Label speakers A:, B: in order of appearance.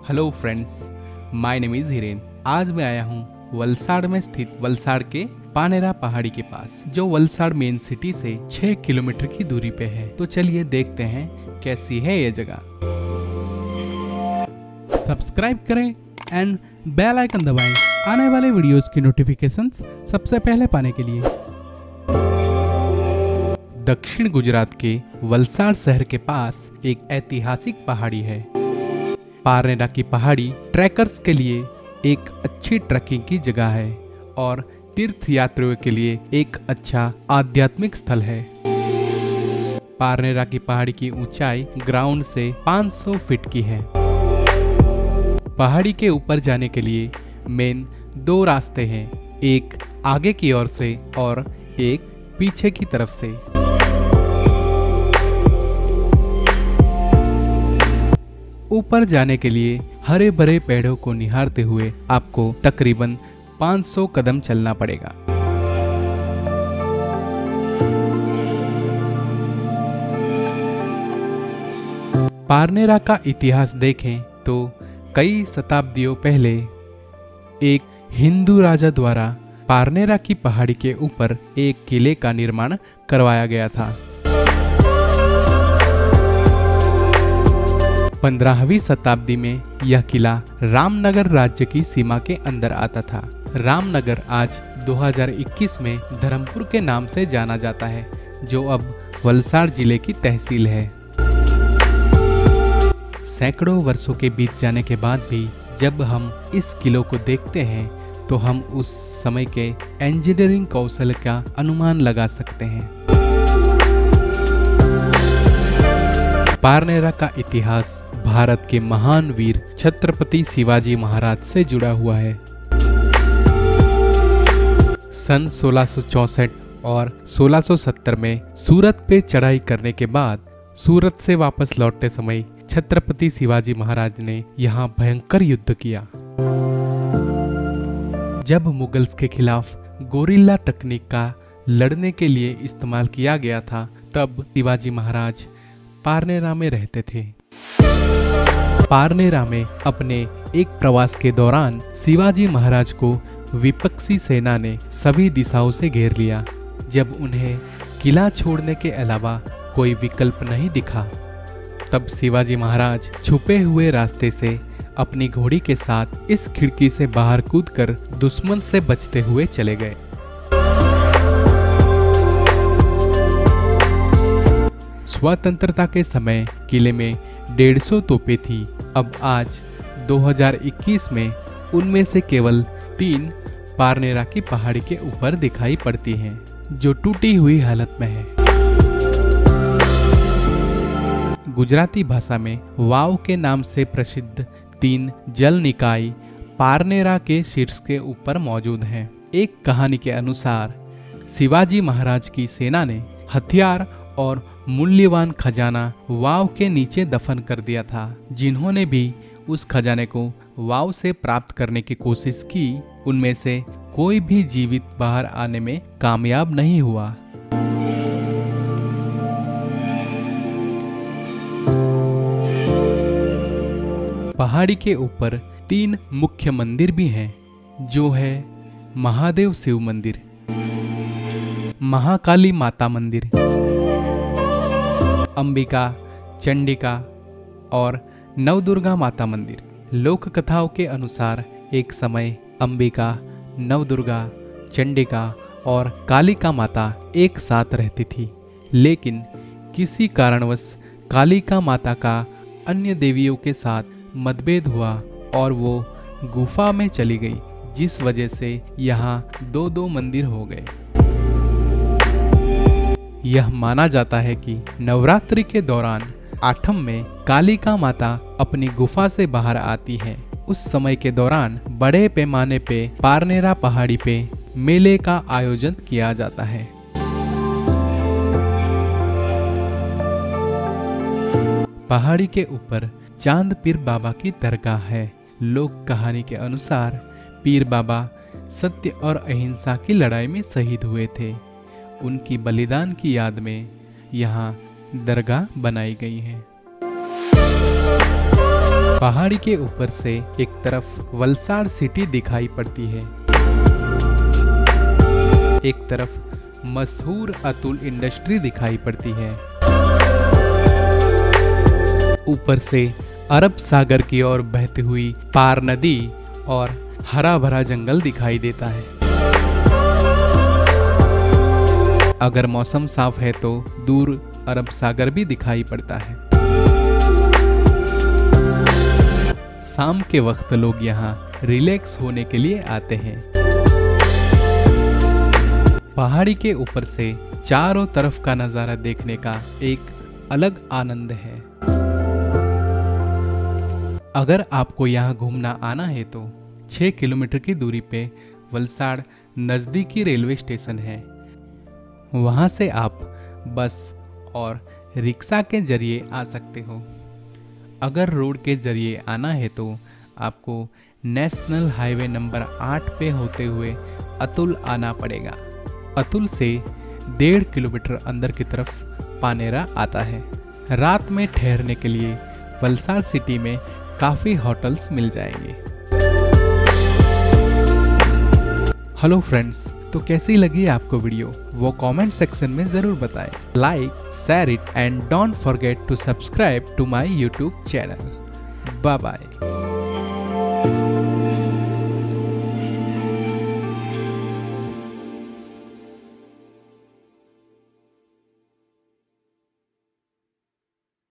A: Hello friends, my name is Hiren. आज मैं आया हूँ वलसाड़ में स्थित वलसाड़ के पानेरा पहाड़ी के पास, जो वलसाड़ मेन सिटी से 6 किलोमीटर की दूरी पे है। तो चलिए देखते हैं कैसी है ये जगह। सब्सक्राइब करें एंड बेल आइकन दबाएं आने वाले वीडियोस की नोटिफिकेशंस सबसे पहले पाने के लिए। दक्षिण गुजरात के वलसाड़ शहर के पास एक ऐतिहासिक पहाड़ी है। पारनेरा की पहाड़ी ट्रैकर्स के लिए एक अच्छी ट्रैकिंग की जगह है और तीर्थ यात्रियों के लिए एक अच्छा आध्यात्मिक स्थल है। पारनेरा की पहाड़ी की ऊंचाई ग्राउंड से 500 फीट की है। पहाड़ी के ऊपर जाने के लिए मेन 2 रास्ते हैं, एक आगे की ओर से और एक पीछे की तरफ से। ऊपर जाने के लिए हरे भरे पेड़ों को निहारते हुए आपको तकरीबन 500 कदम चलना पड़ेगा। पारनेरा का इतिहास देखें तो कई शताब्दियों पहले एक हिंदू राजा द्वारा पारनेरा की पहाड़ी के ऊपर एक किले का निर्माण करवाया गया था। 15वीं शताब्दी में यह किला रामनगर राज्य की सीमा के अंदर आता था। रामनगर आज 2021 में धर्मपुर के नाम से जाना जाता है, जो अब वलसाड़ जिले की तहसील है। सैकड़ों वर्षों के बीत जाने के बाद भी जब हम इस किले को देखते हैं तो हम उस समय के इंजीनियरिंग कौशल का अनुमान लगा सकते हैं। पारनेरा का इतिहास भारत के महान वीर छत्रपति शिवाजी महाराज से जुड़ा हुआ है। सन 1664 और 1670 में सूरत पे चढ़ाई करने के बाद सूरत से वापस लौटते समय छत्रपति शिवाजी महाराज ने यहाँ भयंकर युद्ध किया। जब मुगल्स के खिलाफ गोरिल्ला तकनीक का लड़ने के लिए इस्तेमाल किया गया था, तब शिवाजी महाराज पारनेरा में रहते थे। पारनेरा में अपने एक प्रवास के दौरान शिवाजी महाराज को विपक्षी सेना ने सभी दिशाओं से घेर लिया। जब उन्हें किला छोड़ने के अलावा कोई विकल्प नहीं दिखा, तब शिवाजी महाराज छुपे हुए रास्ते से अपनी घोड़ी के साथ इस खिड़की से बाहर कूदकर दुश्मन से बचते हुए चले गए। स्वतंत्रता के समय किले में 150 तोपें थी। अब आज 2021 में उनमें से केवल 3 पारनेरा की पहाड़ी के ऊपर दिखाई पड़ती हैं, जो टूटी हुई हालत में है। गुजराती भाषा में वाव के नाम से प्रसिद्ध 3 जल निकाय पारनेरा के शीर्ष के ऊपर मौजूद हैं। एक कहानी के अनुसार शिवाजी महाराज की सेना ने हथियार और मूल्यवान खजाना वाव के नीचे दफन कर दिया था। जिन्होंने भी उस खजाने को वाव से प्राप्त करने की कोशिश की, उनमें से कोई भी जीवित बाहर आने में कामयाब नहीं हुआ। पहाड़ी के ऊपर 3 मुख्य मंदिर भी हैं, जो है महादेव शिव मंदिर, महाकाली माता मंदिर, अंबिका, चंडिका और नवदुर्गा माता मंदिर। लोक कथाओं के अनुसार एक समय अंबिका, नवदुर्गा, चंडिका और कालिका माता एक साथ रहती थी, लेकिन किसी कारणवश कालिका माता का अन्य देवियों के साथ मतभेद हुआ और वो गुफा में चली गई, जिस वजह से यहाँ 2-2 मंदिर हो गए। यह माना जाता है कि नवरात्रि के दौरान आठम में कालिका माता अपनी गुफा से बाहर आती है। उस समय के दौरान बड़े पैमाने पे पारनेरा पहाड़ी पे मेले का आयोजन किया जाता है। पहाड़ी के ऊपर चांद पीर बाबा की दरगाह है। लोक कहानी के अनुसार पीर बाबा सत्य और अहिंसा की लड़ाई में शहीद हुए थे। उनकी बलिदान की याद में यहाँ दरगाह बनाई गई है। पहाड़ी के ऊपर से एक तरफ वलसाड़ सिटी दिखाई पड़ती है, एक तरफ मशहूर अतुल इंडस्ट्री दिखाई पड़ती है। ऊपर से अरब सागर की ओर बहती हुई पार नदी और हरा भरा जंगल दिखाई देता है। अगर मौसम साफ है तो दूर अरब सागर भी दिखाई पड़ता है। शाम के वक्त लोग यहाँ रिलैक्स होने के लिए आते हैं। पहाड़ी के ऊपर से चारों तरफ का नज़ारा देखने का एक अलग आनंद है। अगर आपको यहाँ घूमना आना है तो 6 किलोमीटर की दूरी पे वलसाड़ नज़दीकी रेलवे स्टेशन है। वहाँ से आप बस और रिक्शा के जरिए आ सकते हो। अगर रोड के जरिए आना है तो आपको नेशनल हाईवे नंबर 8 पे होते हुए अतुल आना पड़ेगा। अतुल से 1.5 किलोमीटर अंदर की तरफ पानेरा आता है। रात में ठहरने के लिए वलसाड़ सिटी में काफ़ी होटल्स मिल जाएंगे। हेलो फ्रेंड्स, तो कैसी लगी आपको वीडियो वो कमेंट सेक्शन में ज़रूर बताएं। Like, share it and don't forget to subscribe to my YouTube channel. Bye bye.